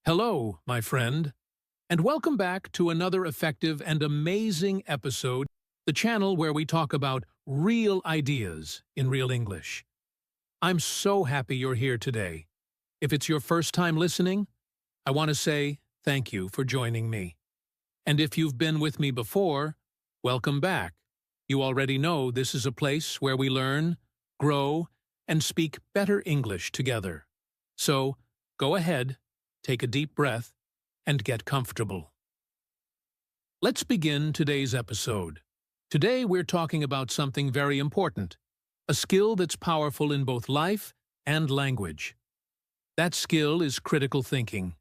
Hello, my friend, and welcome back to another effective and amazing episode, the channel where we talk about real ideas in real English. I'm so happy you're here today. If it's your first time listening, I want to say thank you for joining me. And if you've been with me before, welcome back. You already know this is a place where we learn, grow, and speak better English together. So, go ahead, take a deep breath, and get comfortable. Let's begin today's episode. Today we're talking about something very important, a skill that's powerful in both life and language. That skill is critical thinking.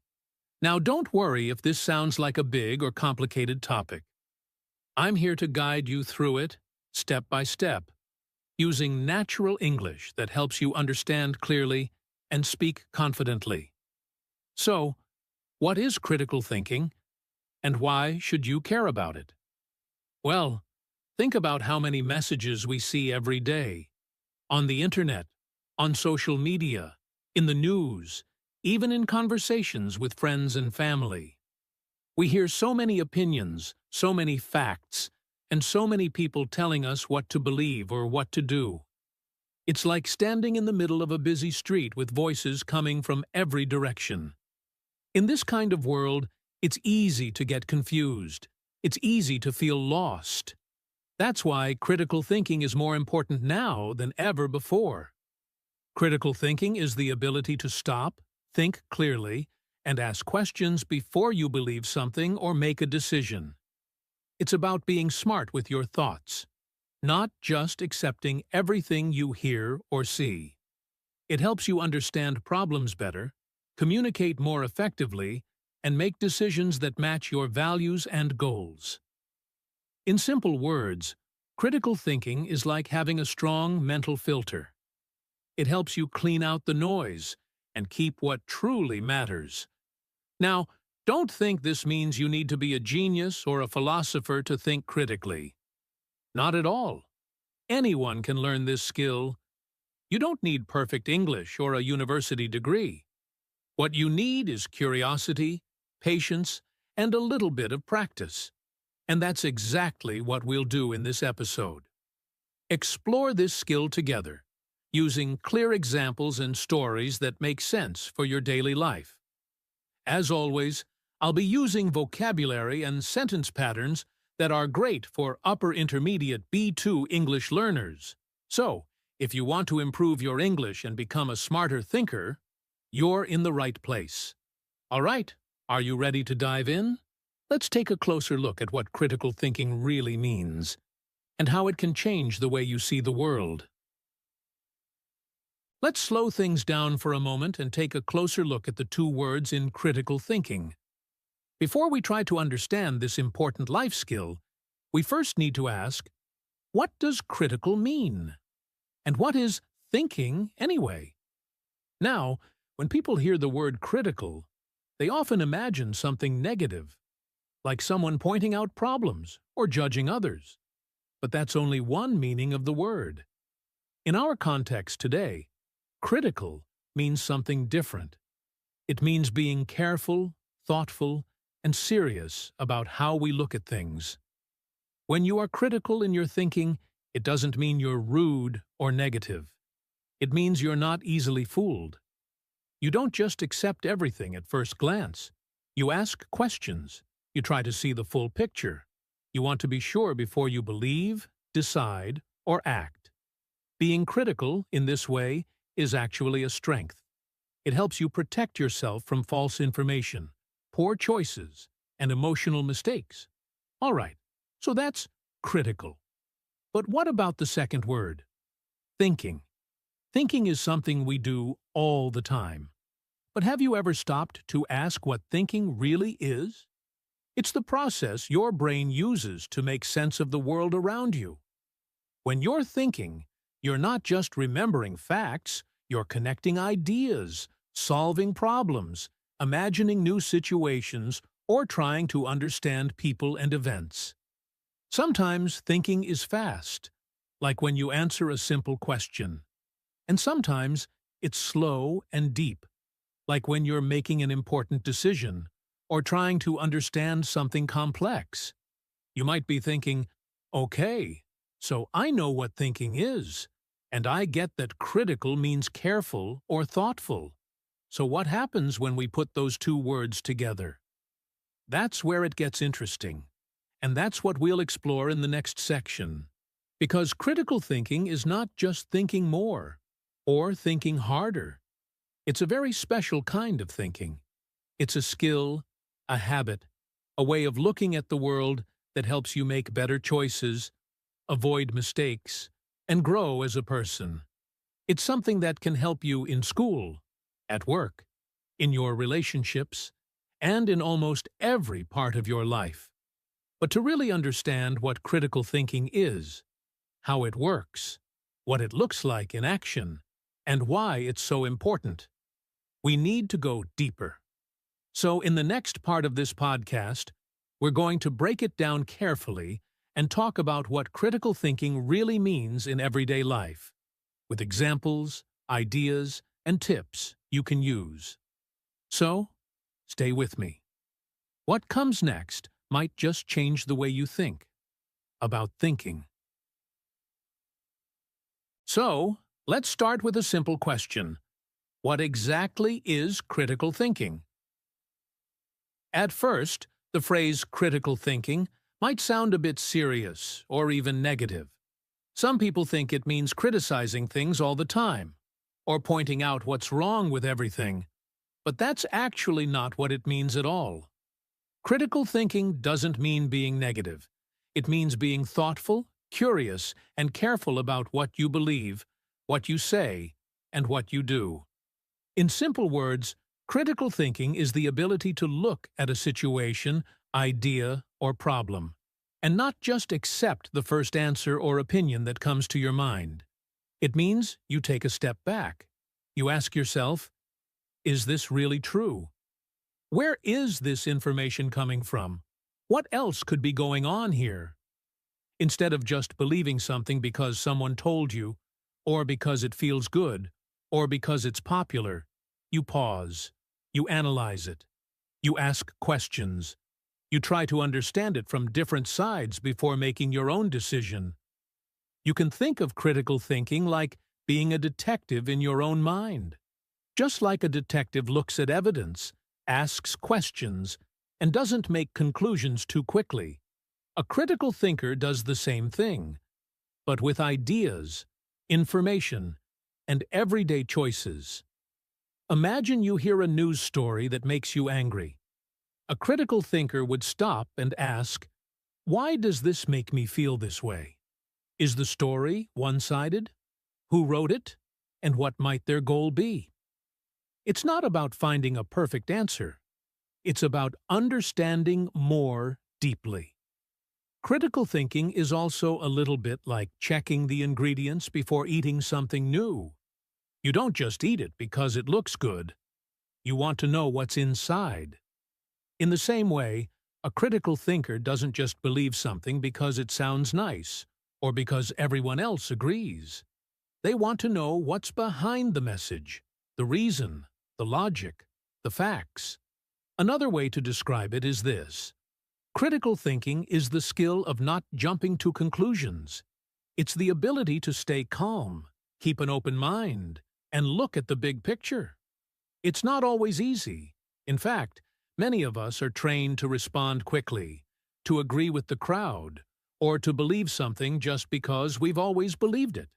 Now don't worry if this sounds like a big or complicated topic. I'm here to guide you through it, step by step, using natural English that helps you understand clearly and speak confidently. So, what is critical thinking, and why should you care about it? Well, think about how many messages we see every day, on the internet, on social media, in the news, even in conversations with friends and family. We hear so many opinions, so many facts, and so many people telling us what to believe or what to do. It's like standing in the middle of a busy street with voices coming from every direction. In this kind of world, it's easy to get confused. It's easy to feel lost. That's why critical thinking is more important now than ever before. Critical thinking is the ability to stop, think clearly, and ask questions before you believe something or make a decision. It's about being smart with your thoughts, not just accepting everything you hear or see. It helps you understand problems better, communicate more effectively, and make decisions that match your values and goals. In simple words, critical thinking is like having a strong mental filter. It helps you clean out the noise and keep what truly matters. Now, don't think this means you need to be a genius or a philosopher to think critically. Not at all. Anyone can learn this skill. You don't need perfect English or a university degree. What you need is curiosity, patience, and a little bit of practice. And that's exactly what we'll do in this episode. Explore this skill together, using clear examples and stories that make sense for your daily life. As always, I'll be using vocabulary and sentence patterns that are great for upper intermediate B2 English learners. So, if you want to improve your English and become a smarter thinker, you're in the right place. All right, are you ready to dive in? Let's take a closer look at what critical thinking really means, and how it can change the way you see the world. Let's slow things down for a moment and take a closer look at the two words in critical thinking. Before we try to understand this important life skill, we first need to ask, what does critical mean? And what is thinking anyway? Now, when people hear the word critical, they often imagine something negative, like someone pointing out problems or judging others. But that's only one meaning of the word. In our context today, critical means something different. It means being careful, thoughtful, and serious about how we look at things. When you are critical in your thinking, it doesn't mean you're rude or negative. It means you're not easily fooled. You don't just accept everything at first glance. You ask questions. You try to see the full picture. You want to be sure before you believe, decide, or act. Being critical in this way is actually a strength. It helps you protect yourself from false information, poor choices, and emotional mistakes. All right, so that's critical. But what about the second word? Thinking. Thinking is something we do all the time. But have you ever stopped to ask what thinking really is? It's the process your brain uses to make sense of the world around you. When you're thinking, you're not just remembering facts, you're connecting ideas, solving problems, imagining new situations, or trying to understand people and events. Sometimes thinking is fast, like when you answer a simple question. And sometimes it's slow and deep, like when you're making an important decision or trying to understand something complex. You might be thinking, okay, so I know what thinking is, and I get that critical means careful or thoughtful. So what happens when we put those two words together? That's where it gets interesting, and that's what we'll explore in the next section. Because critical thinking is not just thinking more or thinking harder. It's a very special kind of thinking. It's a skill, a habit, a way of looking at the world that helps you make better choices, avoid mistakes, and grow as a person. It's something that can help you in school, at work, in your relationships, and in almost every part of your life. But to really understand what critical thinking is, how it works, what it looks like in action, and why it's so important, we need to go deeper. So in the next part of this podcast, we're going to break it down carefully and talk about what critical thinking really means in everyday life, with examples, ideas, and tips you can use. So, stay with me. What comes next might just change the way you think about thinking. So, let's start with a simple question. What exactly is critical thinking? At first, the phrase critical thinking might sound a bit serious or even negative. Some people think it means criticizing things all the time, or pointing out what's wrong with everything. But that's actually not what it means at all. Critical thinking doesn't mean being negative. It means being thoughtful, curious, and careful about what you believe, what you say, and what you do. In simple words, critical thinking is the ability to look at a situation, idea, or problem, and not just accept the first answer or opinion that comes to your mind. It means you take a step back. You ask yourself, is this really true? Where is this information coming from? What else could be going on here? Instead of just believing something because someone told you, or because it feels good, or because it's popular, you pause, you analyze it, you ask questions, you try to understand it from different sides before making your own decision. You can think of critical thinking like being a detective in your own mind. Just like a detective looks at evidence, asks questions, and doesn't make conclusions too quickly, a critical thinker does the same thing, but with ideas, information, and everyday choices. Imagine you hear a news story that makes you angry. A critical thinker would stop and ask, why does this make me feel this way? Is the story one-sided? Who wrote it? And what might their goal be? It's not about finding a perfect answer. It's about understanding more deeply. Critical thinking is also a little bit like checking the ingredients before eating something new. You don't just eat it because it looks good. You want to know what's inside. In the same way, a critical thinker doesn't just believe something because it sounds nice or because everyone else agrees. They want to know what's behind the message, the reason, the logic, the facts. Another way to describe it is this. Critical thinking is the skill of not jumping to conclusions. It's the ability to stay calm, keep an open mind, and look at the big picture. It's not always easy. In fact, many of us are trained to respond quickly, to agree with the crowd, or to believe something just because we've always believed it.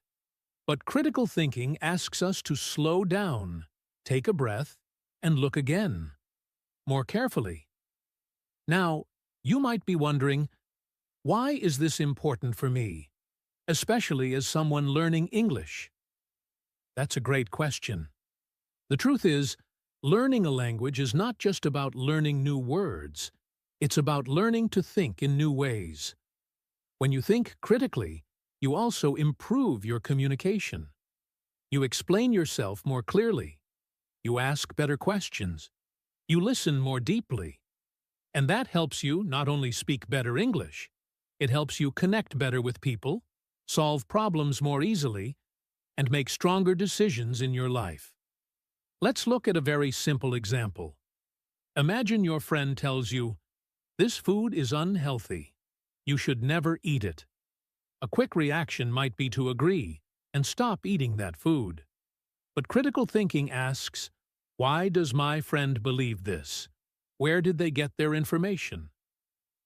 But critical thinking asks us to slow down, take a breath, and look again, more carefully. Now, you might be wondering, why is this important for me, especially as someone learning English? That's a great question. The truth is, learning a language is not just about learning new words. It's about learning to think in new ways. When you think critically, you also improve your communication. You explain yourself more clearly. You ask better questions. You listen more deeply. And that helps you not only speak better English, it helps you connect better with people, solve problems more easily, and make stronger decisions in your life. Let's look at a very simple example. Imagine your friend tells you, "This food is unhealthy. You should never eat it." A quick reaction might be to agree and stop eating that food. But critical thinking asks, why does my friend believe this? Where did they get their information?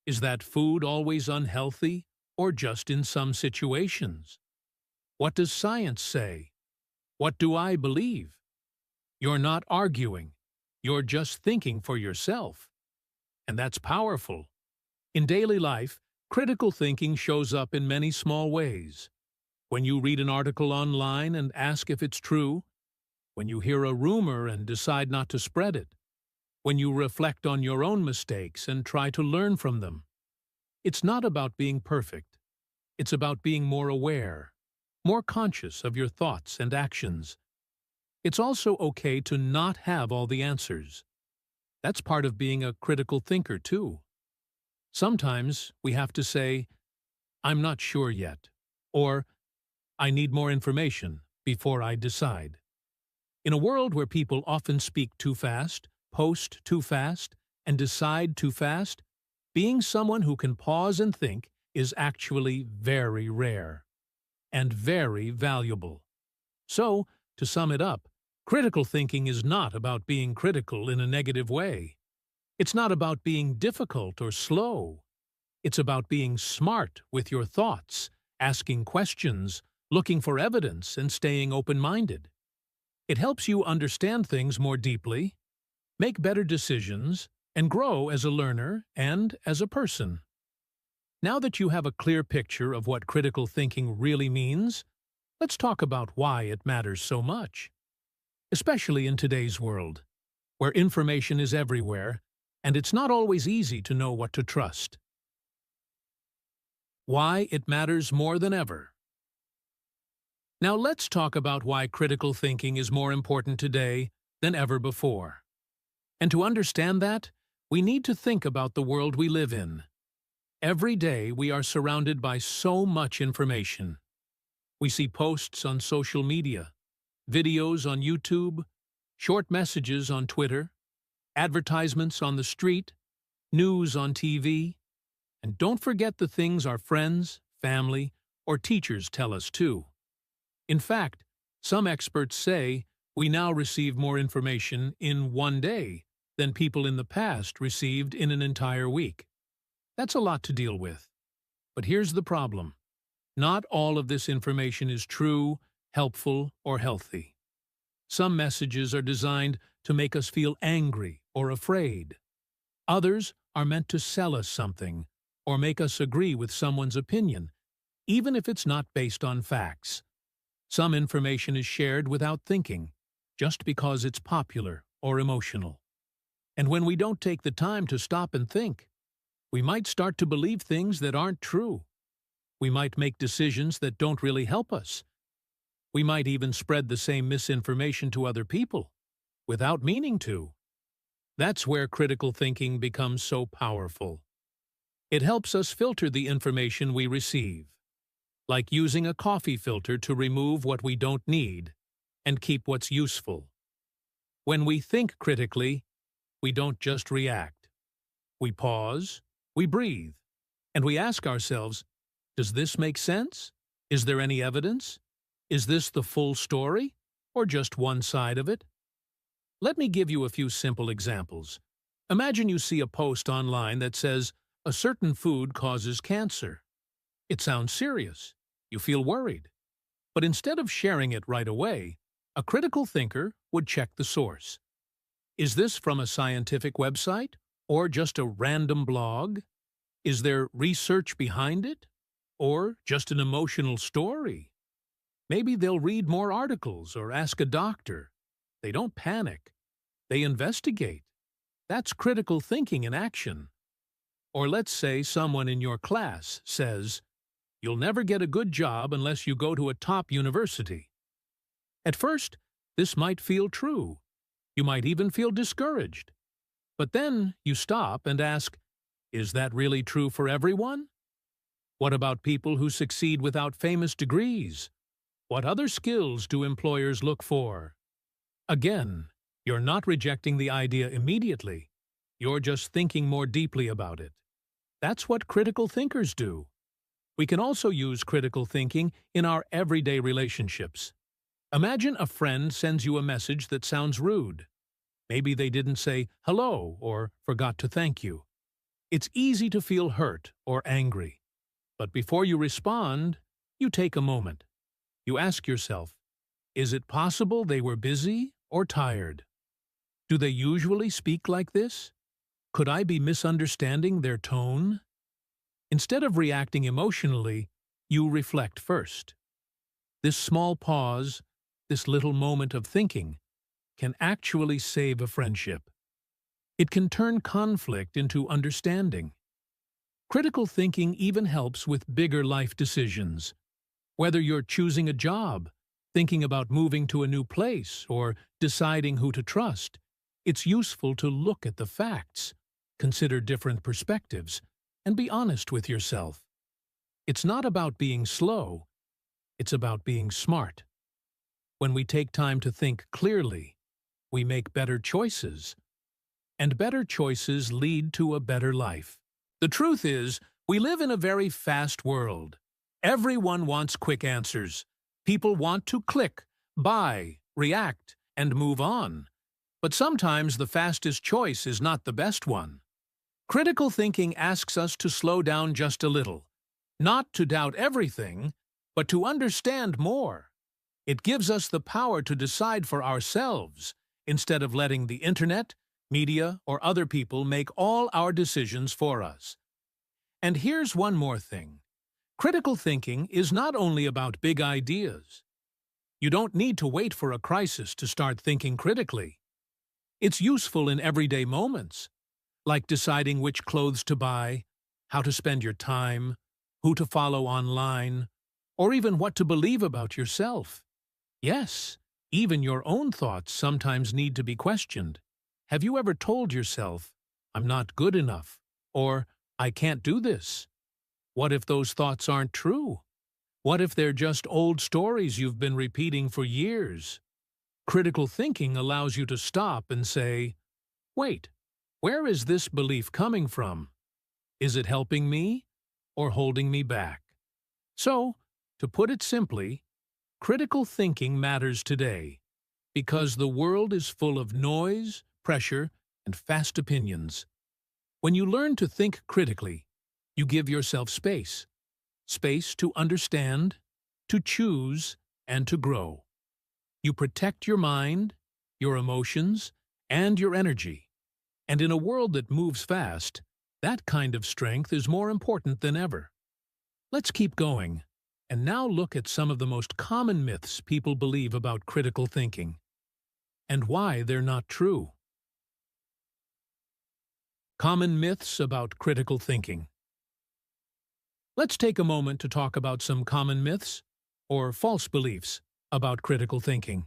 Is that food always unhealthy, or just in some situations? What does science say? What do I believe? You're not arguing. You're just thinking for yourself. And that's powerful. In daily life, critical thinking shows up in many small ways. When you read an article online and ask if it's true, when you hear a rumor and decide not to spread it, when you reflect on your own mistakes and try to learn from them. It's not about being perfect. It's about being more aware, more conscious of your thoughts and actions. It's also okay to not have all the answers. That's part of being a critical thinker, too. Sometimes we have to say, "I'm not sure yet," or "I need more information before I decide." In a world where people often speak too fast, post too fast, and decide too fast, being someone who can pause and think is actually very rare and very valuable. So, to sum it up, critical thinking is not about being critical in a negative way. It's not about being difficult or slow. It's about being smart with your thoughts, asking questions, looking for evidence, and staying open-minded. It helps you understand things more deeply, make better decisions, and grow as a learner and as a person. Now that you have a clear picture of what critical thinking really means, let's talk about why it matters so much. Especially in today's world, where information is everywhere, and it's not always easy to know what to trust. Why it matters more than ever. Now let's talk about why critical thinking is more important today than ever before. And to understand that, we need to think about the world we live in. Every day we are surrounded by so much information. We see posts on social media, videos on YouTube, short messages on Twitter, advertisements on the street, news on TV, and don't forget the things our friends, family, or teachers tell us too. In fact, some experts say we now receive more information in one day than people in the past received in an entire week. That's a lot to deal with. But here's the problem. Not all of this information is true, helpful, or healthy. Some messages are designed to make us feel angry or afraid. Others are meant to sell us something or make us agree with someone's opinion, even if it's not based on facts. Some information is shared without thinking, just because it's popular or emotional. And when we don't take the time to stop and think, we might start to believe things that aren't true. We might make decisions that don't really help us. We might even spread the same misinformation to other people, without meaning to. That's where critical thinking becomes so powerful. It helps us filter the information we receive, like using a coffee filter to remove what we don't need and keep what's useful. When we think critically, we don't just react. We pause, we breathe, and we ask ourselves, does this make sense? Is there any evidence? Is this the full story, or just one side of it? Let me give you a few simple examples. Imagine you see a post online that says, a certain food causes cancer. It sounds serious. You feel worried. But instead of sharing it right away, a critical thinker would check the source. Is this from a scientific website, or just a random blog? Is there research behind it, or just an emotional story? Maybe they'll read more articles or ask a doctor. They don't panic. They investigate. That's critical thinking in action. Or let's say someone in your class says, you'll never get a good job unless you go to a top university. At first, this might feel true. You might even feel discouraged. But then you stop and ask, is that really true for everyone? What about people who succeed without famous degrees? What other skills do employers look for? Again, You're not rejecting the idea immediately. You're just thinking more deeply about it. That's what critical thinkers do. We can also use critical thinking in our everyday relationships. Imagine a friend sends you a message that sounds rude. Maybe they didn't say hello or forgot to thank you. It's easy to feel hurt or angry. But before you respond, you take a moment. You ask yourself, is it possible they were busy or tired? Do they usually speak like this? Could I be misunderstanding their tone? Instead of reacting emotionally, you reflect first. This small pause, this little moment of thinking, can actually save a friendship. It can turn conflict into understanding. Critical thinking even helps with bigger life decisions. Whether you're choosing a job, thinking about moving to a new place, or deciding who to trust, it's useful to look at the facts, consider different perspectives, and be honest with yourself. It's not about being slow, it's about being smart. When we take time to think clearly, we make better choices. And better choices lead to a better life. The truth is, we live in a very fast world. Everyone wants quick answers. People want to click, buy, react, and move on. But sometimes the fastest choice is not the best one. Critical thinking asks us to slow down just a little, not to doubt everything, but to understand more. It gives us the power to decide for ourselves, instead of letting the internet, media, or other people make all our decisions for us. And here's one more thing. Critical thinking is not only about big ideas. You don't need to wait for a crisis to start thinking critically. It's useful in everyday moments, like deciding which clothes to buy, how to spend your time, who to follow online, or even what to believe about yourself. Yes, even your own thoughts sometimes need to be questioned. Have you ever told yourself, I'm not good enough, or I can't do this? What if those thoughts aren't true? What if they're just old stories you've been repeating for years? Critical thinking allows you to stop and say, wait, where is this belief coming from? Is it helping me or holding me back? So, to put it simply, critical thinking matters today because the world is full of noise, pressure, and fast opinions. When you learn to think critically, you give yourself space. Space to understand, to choose, and to grow. You protect your mind, your emotions, and your energy. And in a world that moves fast, that kind of strength is more important than ever. Let's keep going, and now look at some of the most common myths people believe about critical thinking, and why they're not true. Common myths about critical thinking. Let's take a moment to talk about some common myths, or false beliefs, about critical thinking.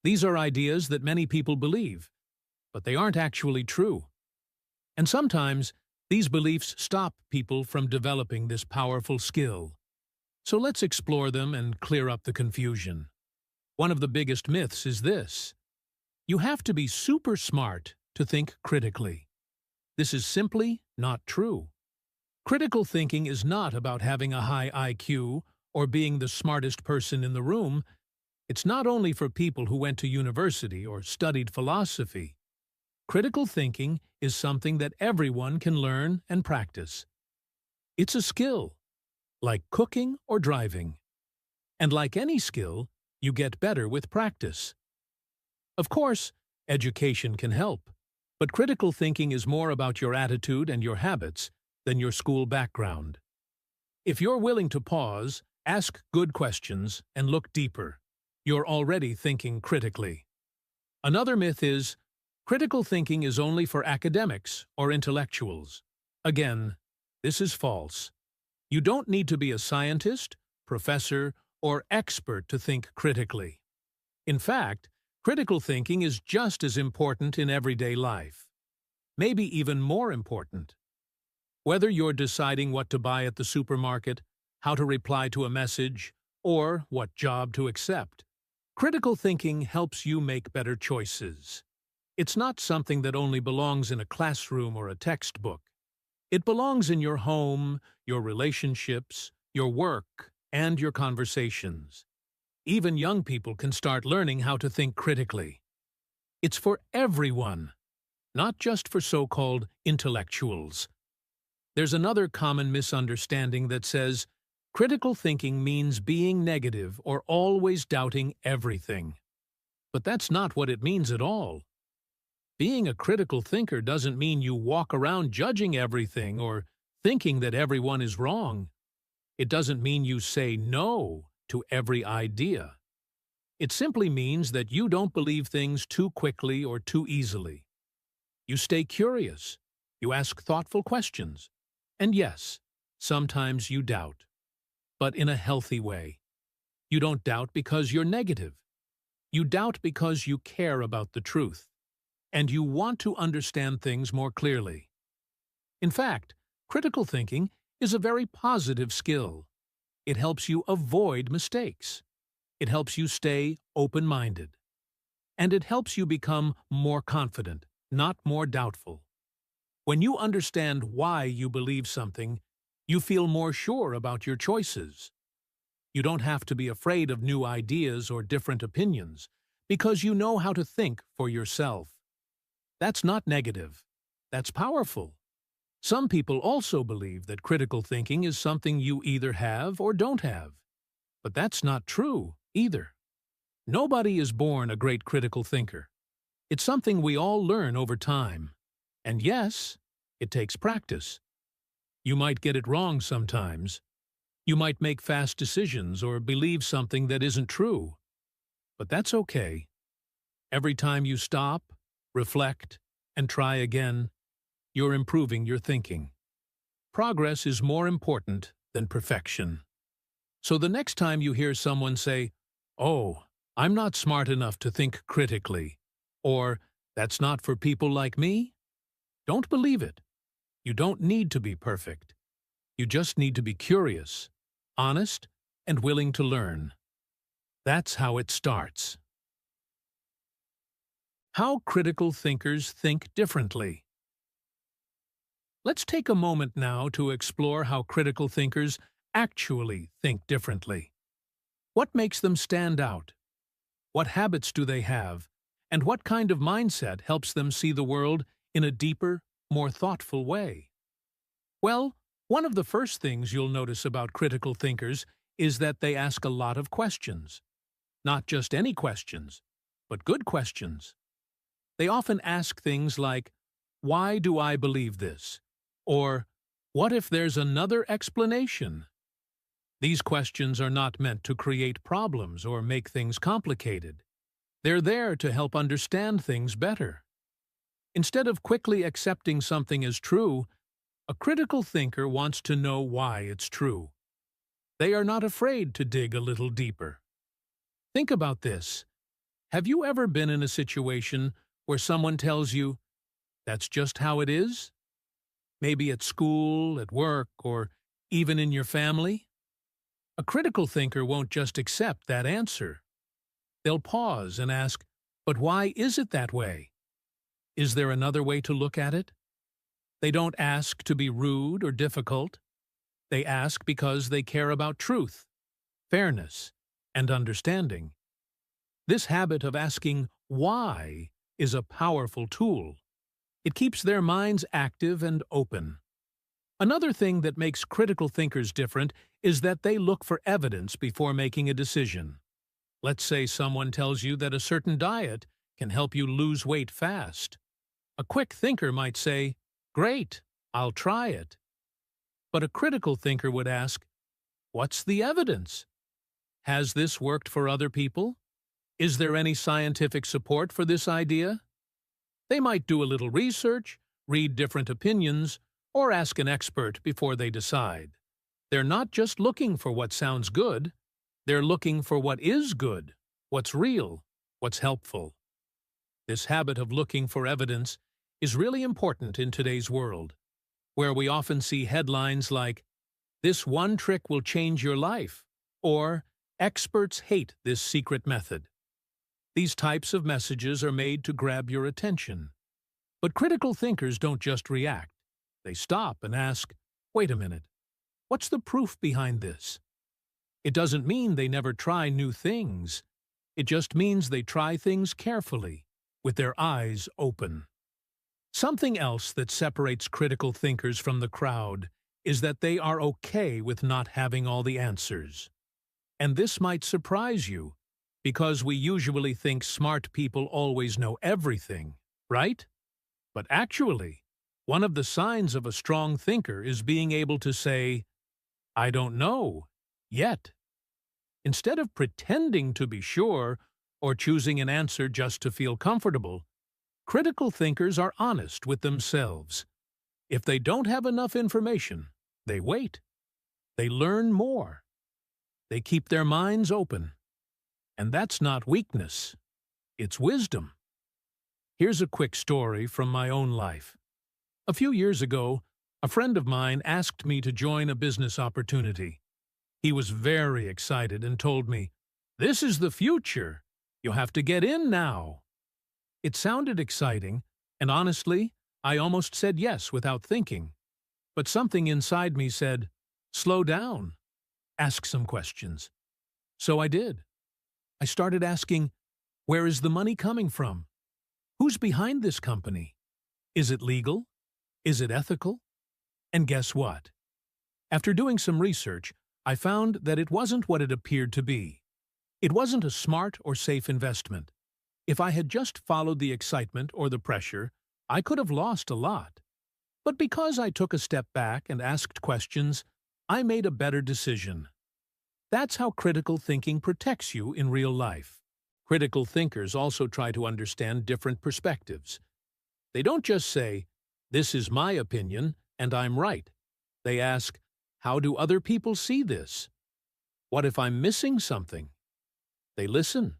These are ideas that many people believe, but they aren't actually true. And sometimes, these beliefs stop people from developing this powerful skill. So let's explore them and clear up the confusion. One of the biggest myths is this: you have to be super smart to think critically. This is simply not true. Critical thinking is not about having a high IQ or being the smartest person in the room. It's not only for people who went to university or studied philosophy. Critical thinking is something that everyone can learn and practice. It's a skill, like cooking or driving. And like any skill, you get better with practice. Of course, education can help, but critical thinking is more about your attitude and your habits than your school background. If you're willing to pause, ask good questions, and look deeper, you're already thinking critically. Another myth is, critical thinking is only for academics or intellectuals. Again, this is false. You don't need to be a scientist, professor, or expert to think critically. In fact, critical thinking is just as important in everyday life. Maybe even more important. Whether you're deciding what to buy at the supermarket, how to reply to a message, or what job to accept, Critical thinking helps you make better choices. It's not something that only belongs in a classroom or a textbook. It belongs in your home, your relationships, your work, and your conversations. Even young people can start learning how to think critically. It's for everyone, not just for so-called intellectuals. There's another common misunderstanding that says critical thinking means being negative or always doubting everything. But that's not what it means at all. Being a critical thinker doesn't mean you walk around judging everything or thinking that everyone is wrong. It doesn't mean you say no to every idea. It simply means that you don't believe things too quickly or too easily. You stay curious. You ask thoughtful questions. And yes, sometimes you doubt, but in a healthy way. You don't doubt because you're negative. You doubt because you care about the truth, and you want to understand things more clearly. In fact, critical thinking is a very positive skill. It helps you avoid mistakes. It helps you stay open-minded. And it helps you become more confident, not more doubtful. When you understand why you believe something, you feel more sure about your choices. You don't have to be afraid of new ideas or different opinions, because you know how to think for yourself. That's not negative. That's powerful. Some people also believe that critical thinking is something you either have or don't have. But that's not true either. Nobody is born a great critical thinker. It's something we all learn over time. And yes, it takes practice. You might get it wrong sometimes. You might make fast decisions or believe something that isn't true. But that's okay. Every time you stop, reflect, and try again, you're improving your thinking. Progress is more important than perfection. So the next time you hear someone say, "Oh, I'm not smart enough to think critically," or "That's not for people like me," don't believe it. You don't need to be perfect. You just need to be curious, honest, and willing to learn. That's how it starts. How critical thinkers think differently. Let's take a moment now to explore how critical thinkers actually think differently. What makes them stand out? What habits do they have? And what kind of mindset helps them see the world in a deeper, more thoughtful way? Well, one of the first things you'll notice about critical thinkers is that they ask a lot of questions. Not just any questions, but good questions. They often ask things like, "Why do I believe this?" Or, "What if there's another explanation?" These questions are not meant to create problems or make things complicated. They're there to help understand things better. Instead of quickly accepting something as true, a critical thinker wants to know why it's true. They are not afraid to dig a little deeper. Think about this. Have you ever been in a situation where someone tells you, "That's just how it is"? Maybe at school, at work, or even in your family? A critical thinker won't just accept that answer. They'll pause and ask, "But why is it that way? Is there another way to look at it?" They don't ask to be rude or difficult. They ask because they care about truth, fairness, and understanding. This habit of asking why is a powerful tool. It keeps their minds active and open. Another thing that makes critical thinkers different is that they look for evidence before making a decision. Let's say someone tells you that a certain diet can help you lose weight fast. A quick thinker might say, "Great, I'll try it." But a critical thinker would ask, "What's the evidence? Has this worked for other people? Is there any scientific support for this idea?" They might do a little research, read different opinions, or ask an expert before they decide. They're not just looking for what sounds good, they're looking for what is good, what's real, what's helpful. This habit of looking for evidence is really important in today's world, where we often see headlines like, "This one trick will change your life," or "Experts hate this secret method." These types of messages are made to grab your attention. But critical thinkers don't just react. They stop and ask, wait a minute, what's the proof behind this? It doesn't mean they never try new things. It just means they try things carefully, with their eyes open. Something else that separates critical thinkers from the crowd is that they are okay with not having all the answers. And this might surprise you, because we usually think smart people always know everything, right? But actually, one of the signs of a strong thinker is being able to say, I don't know, yet. Instead of pretending to be sure or choosing an answer just to feel comfortable, critical thinkers are honest with themselves. If they don't have enough information, they wait. They learn more. They keep their minds open. And that's not weakness. It's wisdom. Here's a quick story from my own life. A few years ago, a friend of mine asked me to join a business opportunity. He was very excited and told me, "This is the future. You have to get in now." It sounded exciting, and honestly, I almost said yes without thinking. But something inside me said, slow down. Ask some questions. So I did. I started asking, where is the money coming from? Who's behind this company? Is it legal? Is it ethical? And guess what? After doing some research, I found that it wasn't what it appeared to be. It wasn't a smart or safe investment. If I had just followed the excitement or the pressure, I could have lost a lot. But because I took a step back and asked questions, I made a better decision. That's how critical thinking protects you in real life. Critical thinkers also try to understand different perspectives. They don't just say, this is my opinion and I'm right. They ask, how do other people see this? What if I'm missing something? They listen.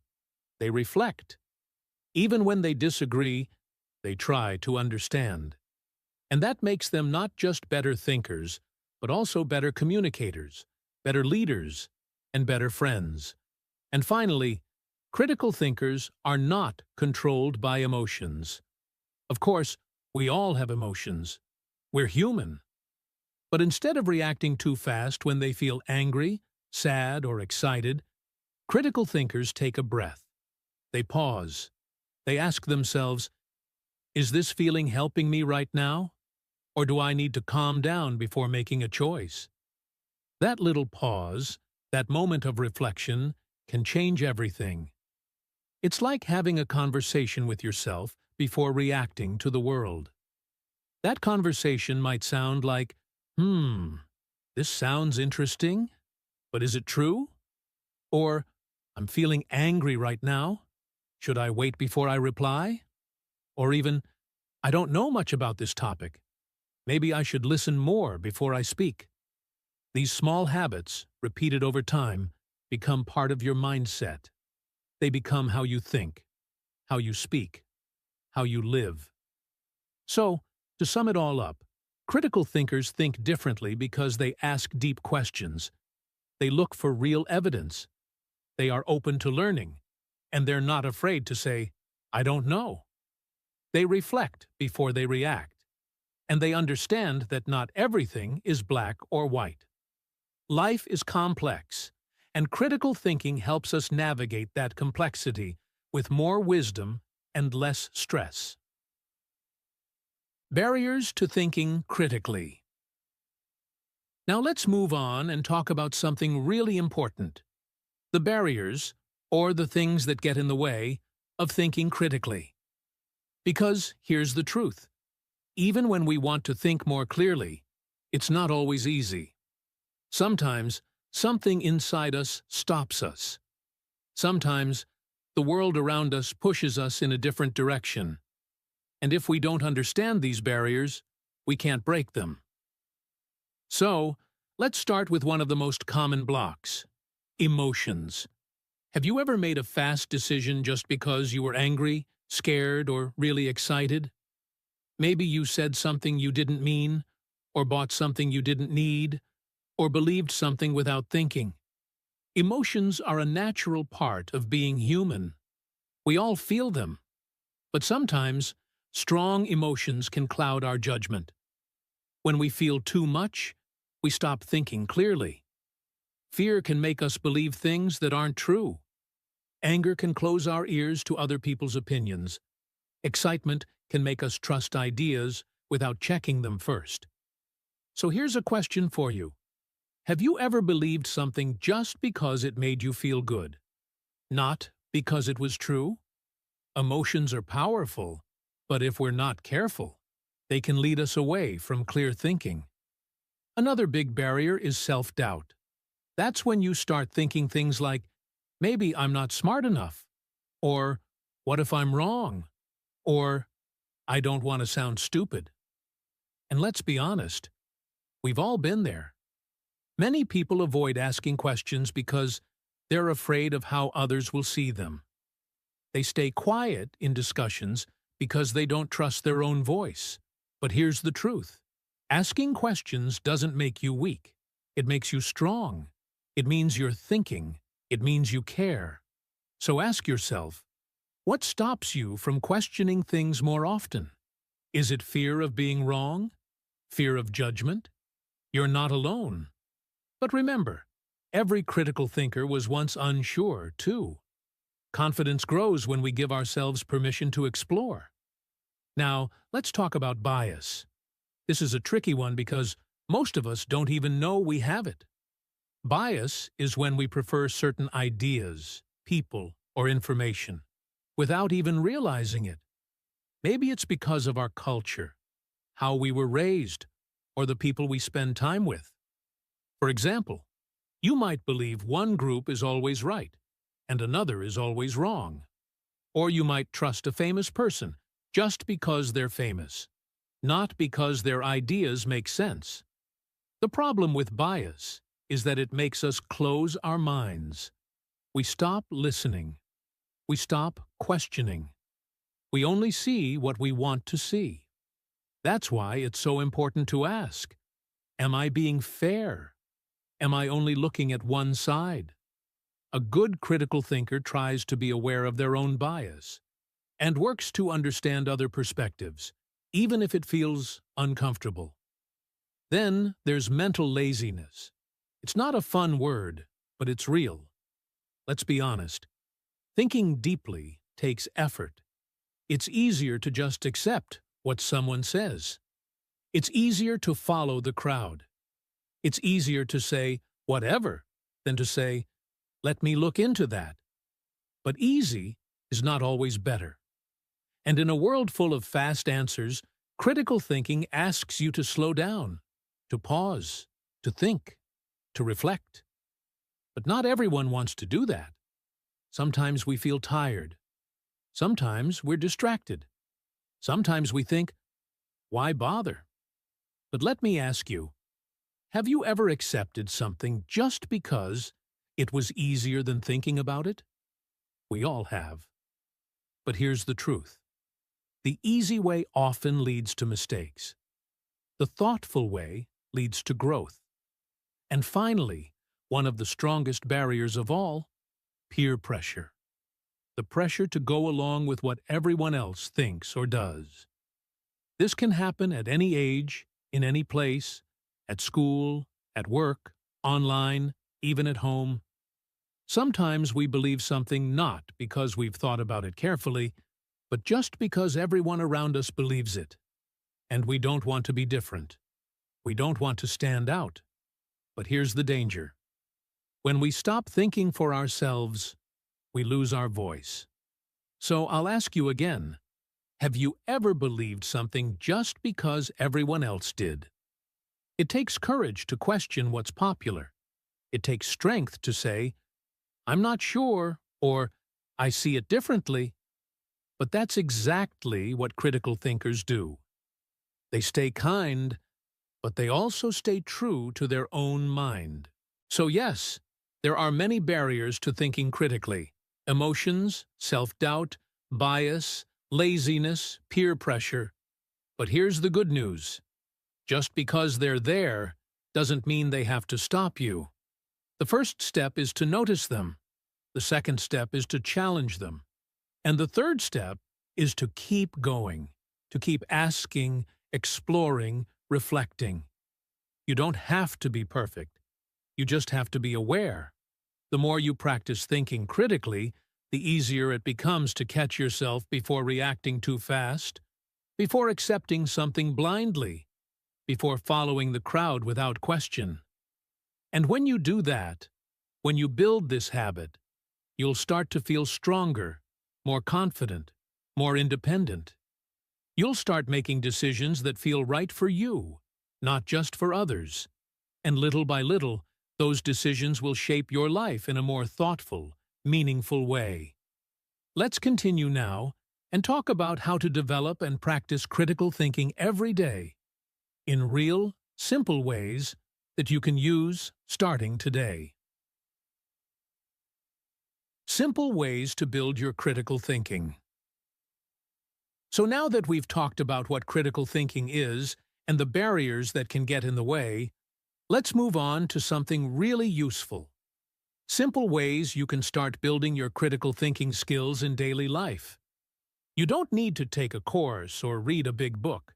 They reflect. Even when they disagree, they try to understand. And that makes them not just better thinkers, but also better communicators, better leaders, and better friends. And finally, critical thinkers are not controlled by emotions. Of course, we all have emotions. We're human. But instead of reacting too fast when they feel angry, sad, or excited, critical thinkers take a breath. They pause. They ask themselves, is this feeling helping me right now? Or do I need to calm down before making a choice? That little pause, that moment of reflection, can change everything. It's like having a conversation with yourself before reacting to the world. That conversation might sound like, this sounds interesting, but is it true? Or, I'm feeling angry right now. Should I wait before I reply? Or even, I don't know much about this topic. Maybe I should listen more before I speak. These small habits, repeated over time, become part of your mindset. They become how you think, how you speak, how you live. So, to sum it all up, critical thinkers think differently because they ask deep questions. They look for real evidence. They are open to learning, and they're not afraid to say, I don't know. They reflect before they react, and they understand that not everything is black or white. Life is complex, and critical thinking helps us navigate that complexity with more wisdom and less stress. Barriers to thinking critically. Now let's move on and talk about something really important: the barriers, or the things that get in the way, of thinking critically. Because here's the truth. Even when we want to think more clearly, it's not always easy. Sometimes, something inside us stops us. Sometimes, the world around us pushes us in a different direction. And if we don't understand these barriers, we can't break them. So, let's start with one of the most common blocks: emotions. Have you ever made a fast decision just because you were angry, scared, or really excited? Maybe you said something you didn't mean, or bought something you didn't need, or believed something without thinking. Emotions are a natural part of being human. We all feel them. But sometimes, strong emotions can cloud our judgment. When we feel too much, we stop thinking clearly. Fear can make us believe things that aren't true. Anger can close our ears to other people's opinions. Excitement can make us trust ideas without checking them first. So here's a question for you. Have you ever believed something just because it made you feel good? Not because it was true? Emotions are powerful, but if we're not careful, they can lead us away from clear thinking. Another big barrier is self-doubt. That's when you start thinking things like, maybe I'm not smart enough, or what if I'm wrong, or I don't want to sound stupid. And let's be honest, we've all been there. Many people avoid asking questions because they're afraid of how others will see them. They stay quiet in discussions because they don't trust their own voice. But here's the truth. Asking questions doesn't make you weak. It makes you strong. It means you're thinking. It means you care. So ask yourself, what stops you from questioning things more often? Is it fear of being wrong? Fear of judgment? You're not alone. But remember, every critical thinker was once unsure, too. Confidence grows when we give ourselves permission to explore. Now, let's talk about bias. This is a tricky one because most of us don't even know we have it. Bias is when we prefer certain ideas, people, or information, without even realizing it. Maybe it's because of our culture, how we were raised, or the people we spend time with. For example, you might believe one group is always right, and another is always wrong. Or you might trust a famous person just because they're famous, not because their ideas make sense. The problem with bias is that it makes us close our minds. We stop listening. We stop questioning. We only see what we want to see. That's why it's so important to ask, am I being fair? Am I only looking at one side? A good critical thinker tries to be aware of their own bias and works to understand other perspectives, even if it feels uncomfortable. Then there's mental laziness. It's not a fun word, but it's real. Let's be honest. Thinking deeply takes effort. It's easier to just accept what someone says. It's easier to follow the crowd. It's easier to say, whatever, than to say, let me look into that. But easy is not always better. And in a world full of fast answers, critical thinking asks you to slow down, to pause, to think, to reflect. But not everyone wants to do that. Sometimes we feel tired. Sometimes we're distracted. Sometimes we think, why bother? But let me ask you, have you ever accepted something just because it was easier than thinking about it? We all have. But here's the truth. The easy way often leads to mistakes. The thoughtful way leads to growth. And finally, one of the strongest barriers of all, peer pressure. The pressure to go along with what everyone else thinks or does. This can happen at any age, in any place, at school, at work, online, even at home. Sometimes we believe something not because we've thought about it carefully, but just because everyone around us believes it. And we don't want to be different. We don't want to stand out. But here's the danger. When we stop thinking for ourselves, we lose our voice. So I'll ask you again, have you ever believed something just because everyone else did? It takes courage to question what's popular. It takes strength to say, I'm not sure, or I see it differently. But that's exactly what critical thinkers do. They stay kind, but they also stay true to their own mind. So yes, there are many barriers to thinking critically. Emotions, self-doubt, bias, laziness, peer pressure. But here's the good news. Just because they're there doesn't mean they have to stop you. The first step is to notice them. The second step is to challenge them. And the third step is to keep going, to keep asking, exploring, reflecting. You don't have to be perfect. You just have to be aware. The more you practice thinking critically, the easier it becomes to catch yourself before reacting too fast, before accepting something blindly, before following the crowd without question. And when you do that, when you build this habit, you'll start to feel stronger, more confident, more independent. You'll start making decisions that feel right for you, not just for others. And little by little, those decisions will shape your life in a more thoughtful, meaningful way. Let's continue now and talk about how to develop and practice critical thinking every day in real, simple ways that you can use starting today. Simple ways to build your critical thinking. So now that we've talked about what critical thinking is and the barriers that can get in the way, let's move on to something really useful. Simple ways you can start building your critical thinking skills in daily life. You don't need to take a course or read a big book.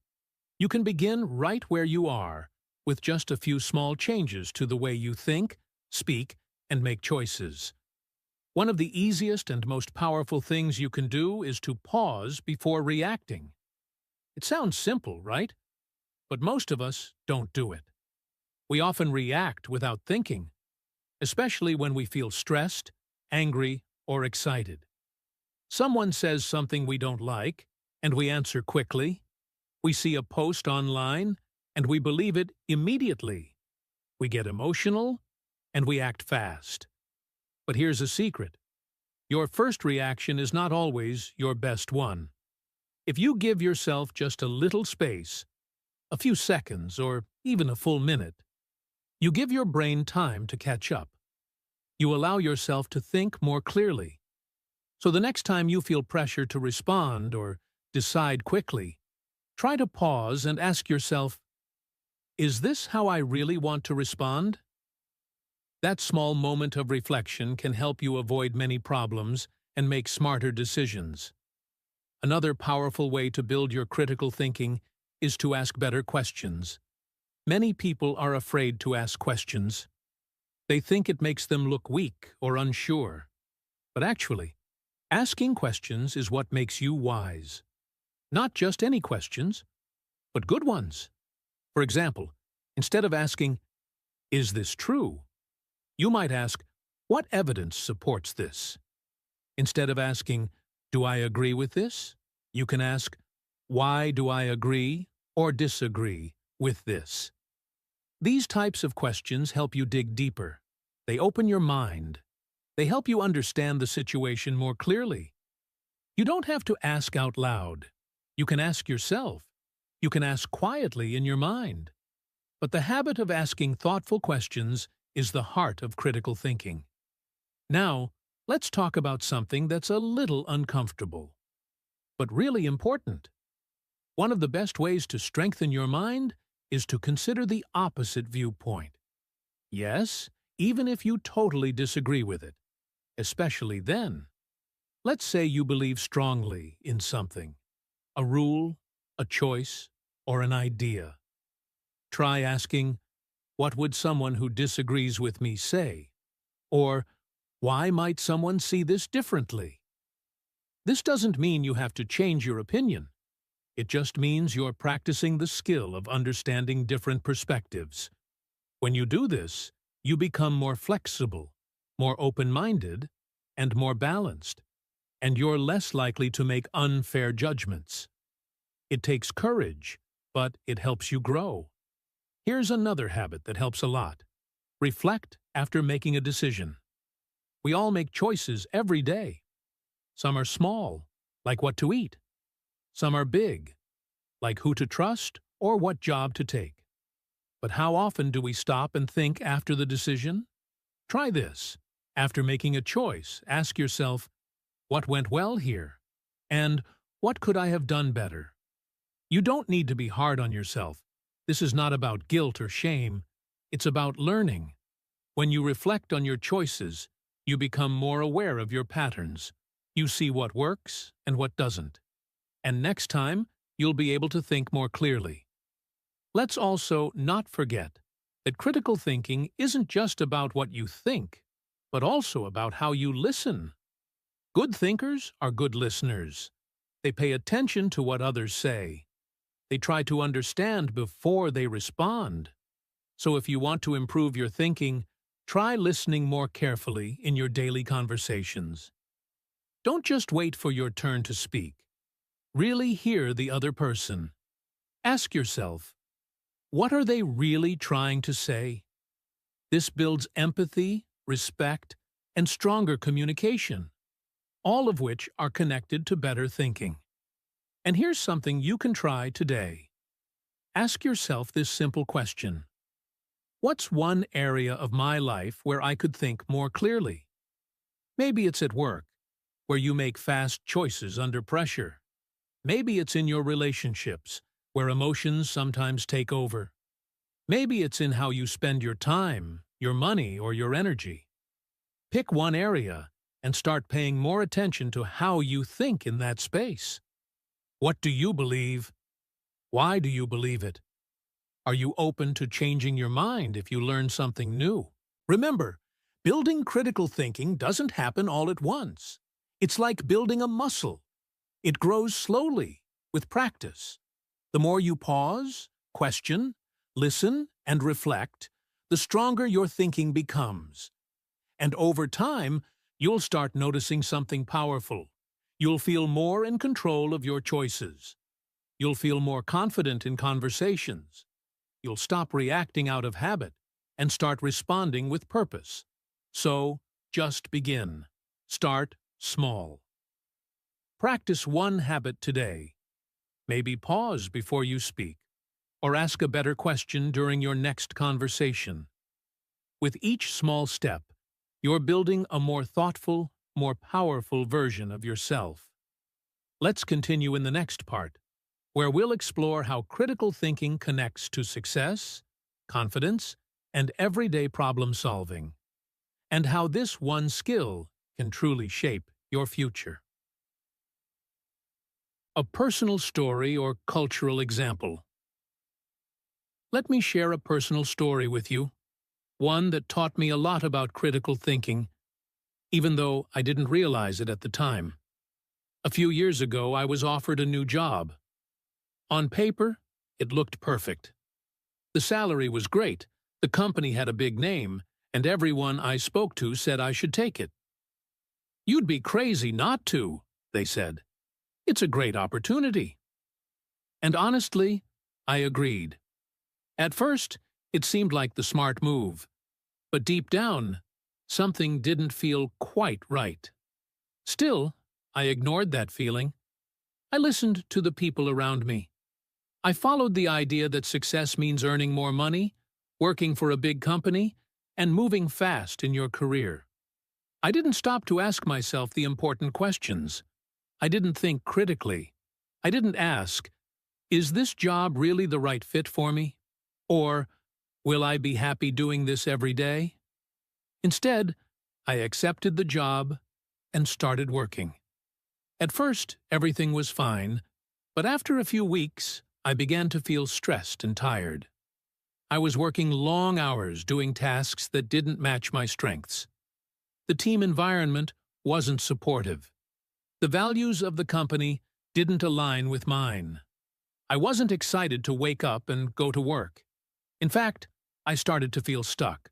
You can begin right where you are, with just a few small changes to the way you think, speak, and make choices. One of the easiest and most powerful things you can do is to pause before reacting. It sounds simple, right? But most of us don't do it. We often react without thinking, especially when we feel stressed, angry, or excited. Someone says something we don't like, and we answer quickly. We see a post online, and we believe it immediately. We get emotional, and we act fast. But here's a secret. Your first reaction is not always your best one. If you give yourself just a little space, a few seconds, or even a full minute, you give your brain time to catch up. You allow yourself to think more clearly. So the next time you feel pressure to respond or decide quickly, try to pause and ask yourself, is this how I really want to respond? That small moment of reflection can help you avoid many problems and make smarter decisions. Another powerful way to build your critical thinking is to ask better questions. Many people are afraid to ask questions. They think it makes them look weak or unsure. But actually, asking questions is what makes you wise. Not just any questions, but good ones. For example, instead of asking, "Is this true?" you might ask, "What evidence supports this?" Instead of asking, "Do I agree with this?" you can ask, "Why do I agree or disagree with this?" These types of questions help you dig deeper. They open your mind. They help you understand the situation more clearly. You don't have to ask out loud. You can ask yourself. You can ask quietly in your mind. But the habit of asking thoughtful questions is the heart of critical thinking. Now, let's talk about something that's a little uncomfortable, but really important. One of the best ways to strengthen your mind is to consider the opposite viewpoint. Yes, even if you totally disagree with it, especially then. Let's say you believe strongly in something, a rule, a choice, or an idea. Try asking, "What would someone who disagrees with me say?" Or, "Why might someone see this differently?" This doesn't mean you have to change your opinion. It just means you're practicing the skill of understanding different perspectives. When you do this, you become more flexible, more open-minded, and more balanced, and you're less likely to make unfair judgments. It takes courage, but it helps you grow. Here's another habit that helps a lot. Reflect after making a decision. We all make choices every day. Some are small, like what to eat. Some are big, like who to trust or what job to take. But how often do we stop and think after the decision? Try this. After making a choice, ask yourself, "What went well here?" And "What could I have done better?" You don't need to be hard on yourself. This is not about guilt or shame. It's about learning. When you reflect on your choices, you become more aware of your patterns. You see what works and what doesn't. And next time, you'll be able to think more clearly. Let's also not forget that critical thinking isn't just about what you think, but also about how you listen. Good thinkers are good listeners. They pay attention to what others say. They try to understand before they respond. So if you want to improve your thinking, try listening more carefully in your daily conversations. Don't just wait for your turn to speak. Really hear the other person. Ask yourself, what are they really trying to say? This builds empathy, respect, and stronger communication, all of which are connected to better thinking. And here's something you can try today. Ask yourself this simple question. What's one area of my life where I could think more clearly? Maybe it's at work, where you make fast choices under pressure. Maybe it's in your relationships, where emotions sometimes take over. Maybe it's in how you spend your time, your money, or your energy. Pick one area and start paying more attention to how you think in that space. What do you believe? Why do you believe it? Are you open to changing your mind if you learn something new? Remember, building critical thinking doesn't happen all at once. It's like building a muscle. It grows slowly, with practice. The more you pause, question, listen, and reflect, the stronger your thinking becomes. And over time, you'll start noticing something powerful. You'll feel more in control of your choices. You'll feel more confident in conversations. You'll stop reacting out of habit and start responding with purpose. So, just begin. Start small. Practice one habit today. Maybe pause before you speak, or ask a better question during your next conversation. With each small step, you're building a more thoughtful, more powerful version of yourself. Let's continue in the next part, where we'll explore how critical thinking connects to success, confidence, and everyday problem solving, and how this one skill can truly shape your future. A personal story or cultural example. Let me share a personal story with you, one that taught me a lot about critical thinking, even though I didn't realize it at the time. A few years ago, I was offered a new job. On paper, it looked perfect. The salary was great, the company had a big name, and everyone I spoke to said I should take it. "You'd be crazy not to," they said. "It's a great opportunity." And honestly, I agreed. At first, it seemed like the smart move, but deep down, something didn't feel quite right. Still, I ignored that feeling. I listened to the people around me. I followed the idea that success means earning more money, working for a big company, and moving fast in your career. I didn't stop to ask myself the important questions. I didn't think critically. I didn't ask, is this job really the right fit for me? Or, will I be happy doing this every day? Instead, I accepted the job and started working. At first, everything was fine, but after a few weeks, I began to feel stressed and tired. I was working long hours doing tasks that didn't match my strengths. The team environment wasn't supportive. The values of the company didn't align with mine. I wasn't excited to wake up and go to work. In fact, I started to feel stuck.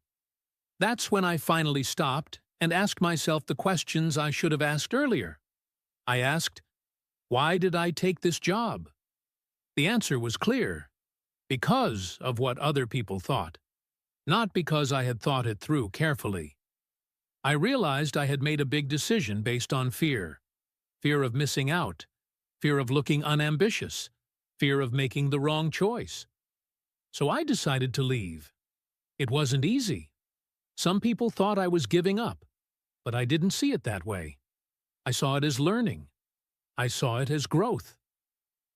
That's when I finally stopped and asked myself the questions I should have asked earlier. I asked, why did I take this job? The answer was clear. Because of what other people thought. Not because I had thought it through carefully. I realized I had made a big decision based on fear. Fear of missing out. Fear of looking unambitious. Fear of making the wrong choice. So I decided to leave. It wasn't easy. Some people thought I was giving up, but I didn't see it that way. I saw it as learning. I saw it as growth.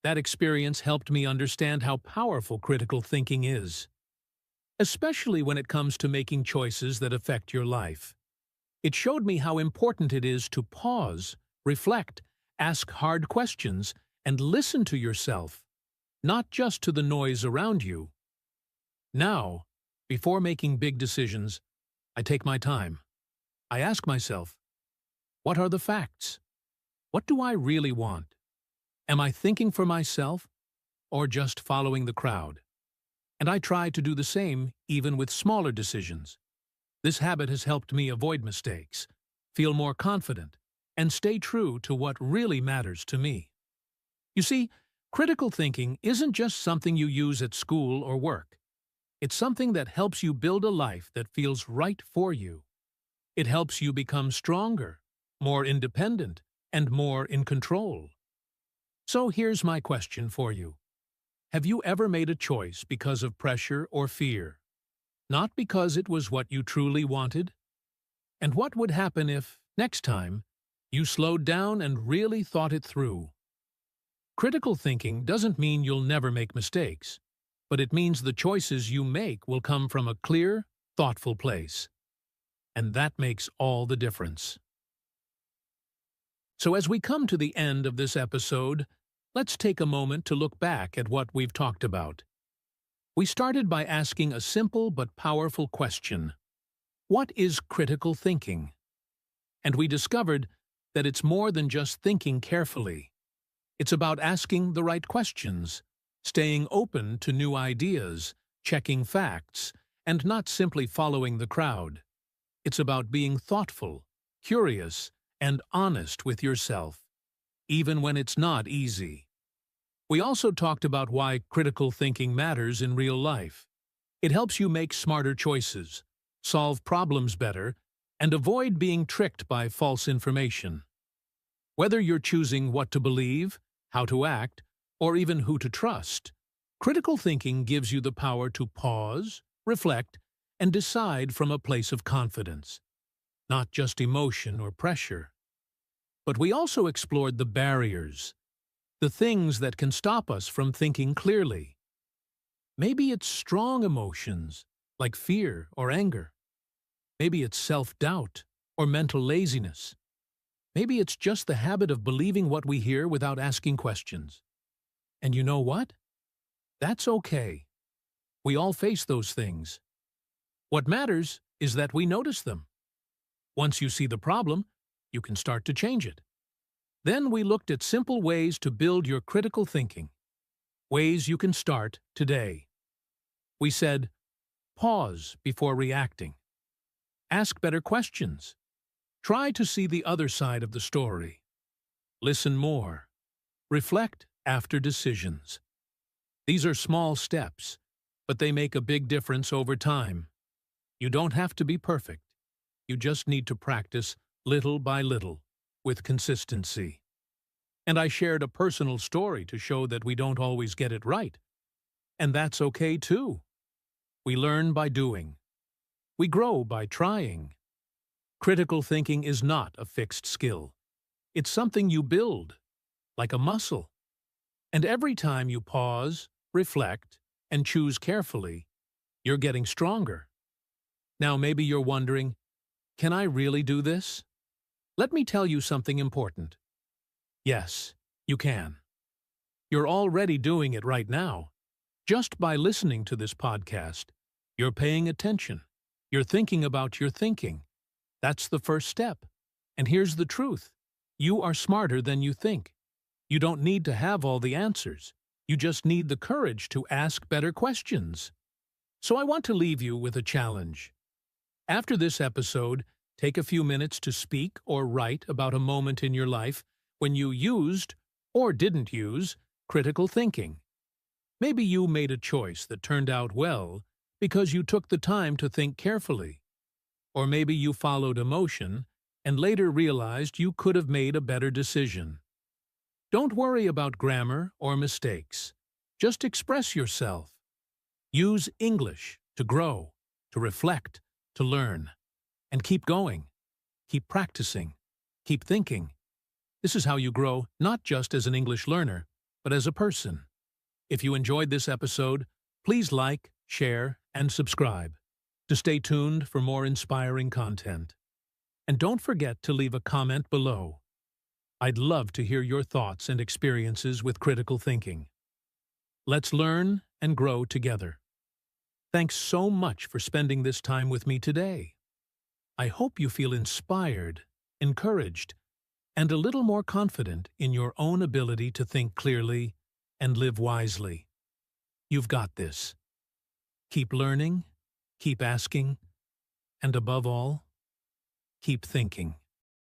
That experience helped me understand how powerful critical thinking is, especially when it comes to making choices that affect your life. It showed me how important it is to pause reflect, ask hard questions, and listen to yourself, not just to the noise around you. Now, before making big decisions, I take my time. I ask myself, what are the facts? What do I really want? Am I thinking for myself or just following the crowd? And I try to do the same even with smaller decisions. This habit has helped me avoid mistakes, feel more confident, and stay true to what really matters to me. You see, critical thinking isn't just something you use at school or work. It's something that helps you build a life that feels right for you. It helps you become stronger, more independent, and more in control. So here's my question for you. Have you ever made a choice because of pressure or fear, not because it was what you truly wanted? And what would happen if, next time, you slowed down and really thought it through? Critical thinking doesn't mean you'll never make mistakes, but it means the choices you make will come from a clear, thoughtful place. And that makes all the difference. So as we come to the end of this episode, let's take a moment to look back at what we've talked about. We started by asking a simple but powerful question. What is critical thinking? And we discovered that it's more than just thinking carefully. It's about asking the right questions, staying open to new ideas, checking facts, and not simply following the crowd. It's about being thoughtful, curious, and honest with yourself, even when it's not easy. We also talked about why critical thinking matters in real life. It helps you make smarter choices, solve problems better, and avoid being tricked by false information. Whether you're choosing what to believe, how to act, or even who to trust, critical thinking gives you the power to pause, reflect, and decide from a place of confidence, not just emotion or pressure. But we also explored the barriers, the things that can stop us from thinking clearly. Maybe it's strong emotions, like fear or anger. Maybe it's self-doubt or mental laziness. Maybe it's just the habit of believing what we hear without asking questions. And you know what? That's okay. We all face those things. What matters is that we notice them. Once you see the problem, you can start to change it. Then we looked at simple ways to build your critical thinking, ways you can start today. We said, pause before reacting. Ask better questions. Try to see the other side of the story. Listen more. Reflect after decisions. These are small steps, but they make a big difference over time. You don't have to be perfect. You just need to practice little by little, with consistency. And I shared a personal story to show that we don't always get it right. And that's okay too. We learn by doing. We grow by trying. Critical thinking is not a fixed skill. It's something you build, like a muscle. And every time you pause, reflect, and choose carefully, you're getting stronger. Now maybe you're wondering, can I really do this? Let me tell you something important. Yes, you can. You're already doing it right now. Just by listening to this podcast, you're paying attention. You're thinking about your thinking. That's the first step. And here's the truth. You are smarter than you think. You don't need to have all the answers. You just need the courage to ask better questions. So I want to leave you with a challenge. After this episode, take a few minutes to speak or write about a moment in your life when you used, or didn't use, critical thinking. Maybe you made a choice that turned out well because you took the time to think carefully. Or maybe you followed emotion and later realized you could have made a better decision. Don't worry about grammar or mistakes. Just express yourself. Use English to grow, to reflect, to learn. And keep going. Keep practicing. Keep thinking. This is how you grow, not just as an English learner, but as a person. If you enjoyed this episode, please like, share, and subscribe to stay tuned for more inspiring content. And don't forget to leave a comment below. I'd love to hear your thoughts and experiences with critical thinking. Let's learn and grow together. Thanks so much for spending this time with me today. I hope you feel inspired, encouraged, and a little more confident in your own ability to think clearly and live wisely. You've got this. Keep learning, keep asking, and above all, keep thinking.